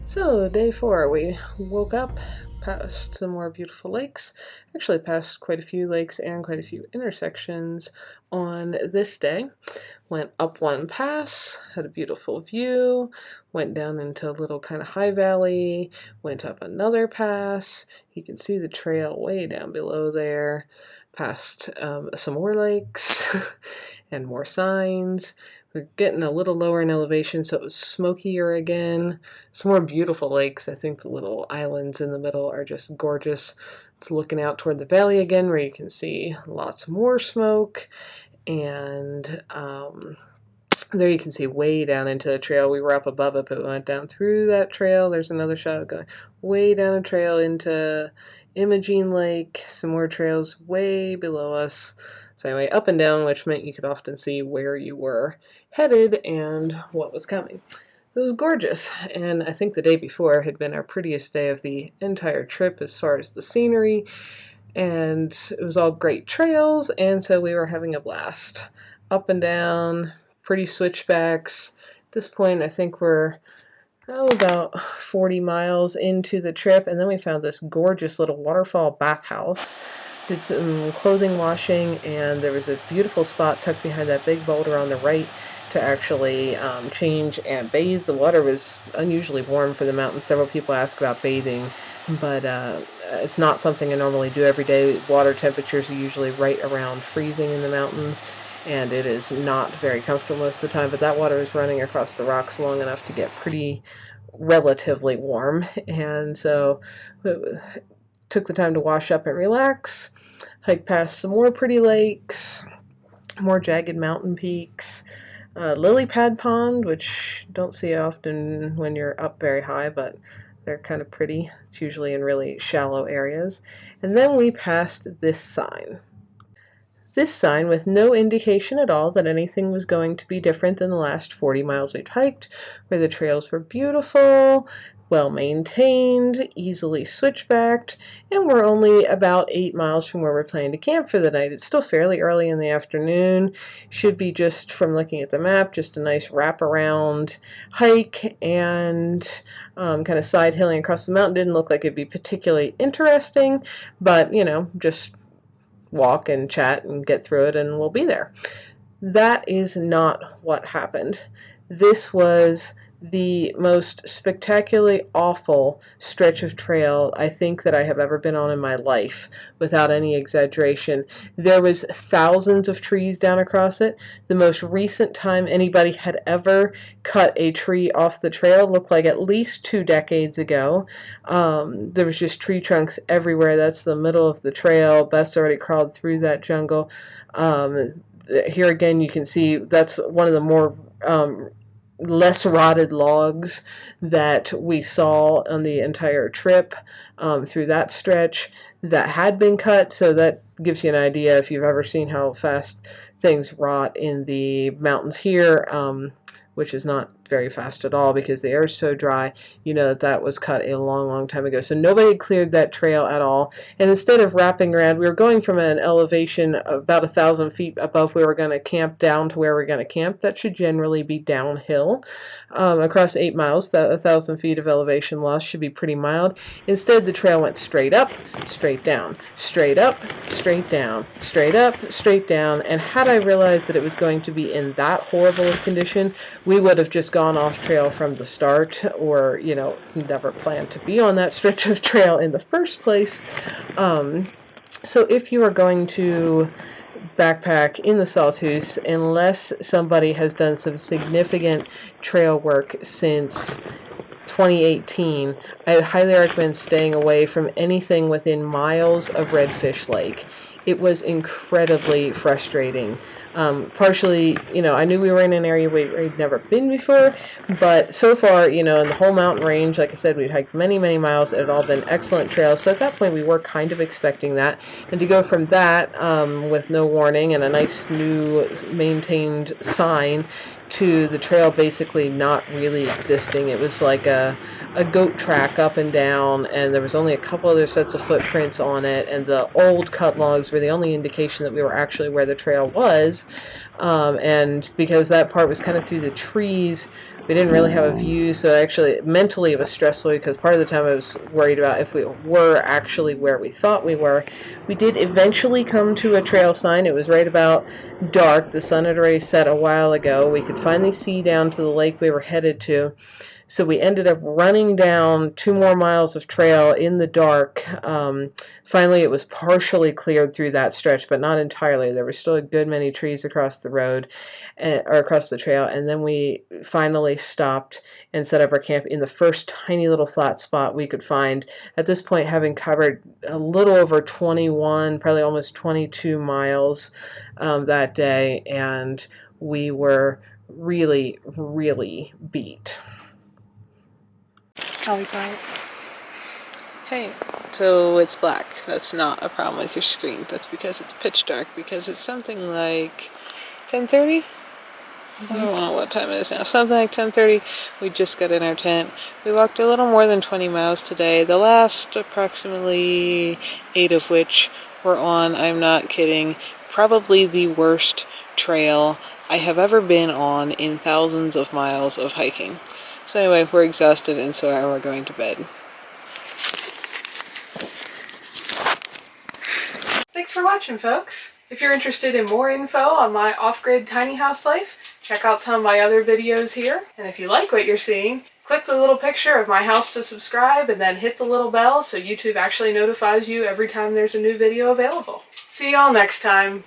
So, day 4, we woke up, passed some more beautiful lakes, actually passed quite a few lakes and quite a few intersections on this day. Went up one pass, had a beautiful view, went down into a little kind of high valley, went up another pass. You can see the trail way down below there, passed some more lakes and more signs. We're getting a little lower in elevation, so it was smokier again. Some more beautiful lakes. I think the little islands in the middle are just gorgeous. It's looking out toward the valley again, where you can see lots more smoke. And there you can see way down into the trail. We were up above it, but we went down through that trail. There's another shot going way down a trail into Imogene Lake. Some more trails way below us. So anyway, up and down, which meant you could often see where you were headed and what was coming. It was gorgeous, and I think the day before had been our prettiest day of the entire trip as far as the scenery, and it was all great trails, and so we were having a blast. Up and down, pretty switchbacks. At this point, I think we're about 40 miles into the trip, and then we found this gorgeous little waterfall bathhouse. Did some clothing washing, and there was a beautiful spot tucked behind that big boulder on the right to actually change and bathe. The water was unusually warm for the mountain. Several people ask about bathing, but it's not something I normally do every day. Water temperatures are usually right around freezing in the mountains, and it is not very comfortable most of the time, but that water is running across the rocks long enough to get pretty relatively warm, and so took the time to wash up and relax, hike past some more pretty lakes, more jagged mountain peaks, lily pad pond, which you don't see often when you're up very high, but they're kind of pretty. It's usually in really shallow areas. And then we passed this sign. This sign with no indication at all that anything was going to be different than the last 40 miles we've hiked, where the trails were beautiful, well maintained, easily switchbacked, and we're only about 8 miles from where we're planning to camp for the night. It's still fairly early in the afternoon. Should be, just from looking at the map, just a nice wraparound hike and kind of side hilling across the mountain. Didn't look like it'd be particularly interesting, but just walk and chat and get through it and we'll be there. That is not what happened. This was the most spectacularly awful stretch of trail I think that I have ever been on in my life, without any exaggeration. There was thousands of trees down across it. The most recent time anybody had ever cut a tree off the trail looked like at least 2 decades ago. There was just tree trunks everywhere. That's the middle of the trail. Beth's already crawled through that jungle. Here again you can see that's one of the more less rotted logs that we saw on the entire trip through that stretch that had been cut, so that gives you an idea if you've ever seen how fast things rot in the mountains here, which is not very fast at all because the air is so dry. You know that was cut a long time ago. So nobody cleared that trail at all, and instead of wrapping around, we were going from an elevation about 1,000 feet above where we're going to camp down to where we're going to camp. That should generally be downhill. Across 8 miles, that 1,000 feet of elevation loss should be pretty mild. Instead, the trail went straight up, straight down, straight up, straight down, straight up, straight down, and had I realized that it was going to be in that horrible of condition, we would have just gone off trail from the start, or never planned to be on that stretch of trail in the first place. So if you are going to backpack in the Sawtooth, unless somebody has done some significant trail work since 2018, I highly recommend staying away from anything within miles of Redfish Lake. It was incredibly frustrating. Partially, I knew we were in an area we'd never been before, but so far, in the whole mountain range, like I said, we'd hiked many miles. It had all been excellent trails, so at that point we were kind of expecting that. And to go from that, with no warning and a nice new maintained sign, to the trail basically not really existing. It was like a goat track up and down, and there was only a couple other sets of footprints on it, and the old cut logs those were the only indication that we were actually where the trail was. And because that part was kind of through the trees, we didn't really have a view, so actually mentally it was stressful because part of the time I was worried about if we were actually where we thought we were. We did eventually come to a trail sign. It was right about dark. The sun had already set a while ago. We could finally see down to the lake we were headed to. So we ended up running down 2 more miles of trail in the dark. Finally, it was partially cleared through that stretch, but not entirely. There were still a good many trees across the road, or across the trail. And then we finally stopped and set up our camp in the first tiny little flat spot we could find. At this point, having covered a little over 21, probably almost 22 miles that day, and we were really, really beat. Hey, so it's black. That's not a problem with your screen. That's because it's pitch dark, because it's something like 10:30? I don't know what time it is now. Something like 10:30. We just got in our tent. We walked a little more than 20 miles today, the last approximately 8 of which were on, I'm not kidding, probably the worst trail I have ever been on in thousands of miles of hiking. So anyway, we're exhausted, and so we're going to bed. Thanks for watching, folks. If you're interested in more info on my off-grid tiny house life, check out some of my other videos here. And if you like what you're seeing, click the little picture of my house to subscribe, and then hit the little bell so YouTube actually notifies you every time there's a new video available. See y'all next time.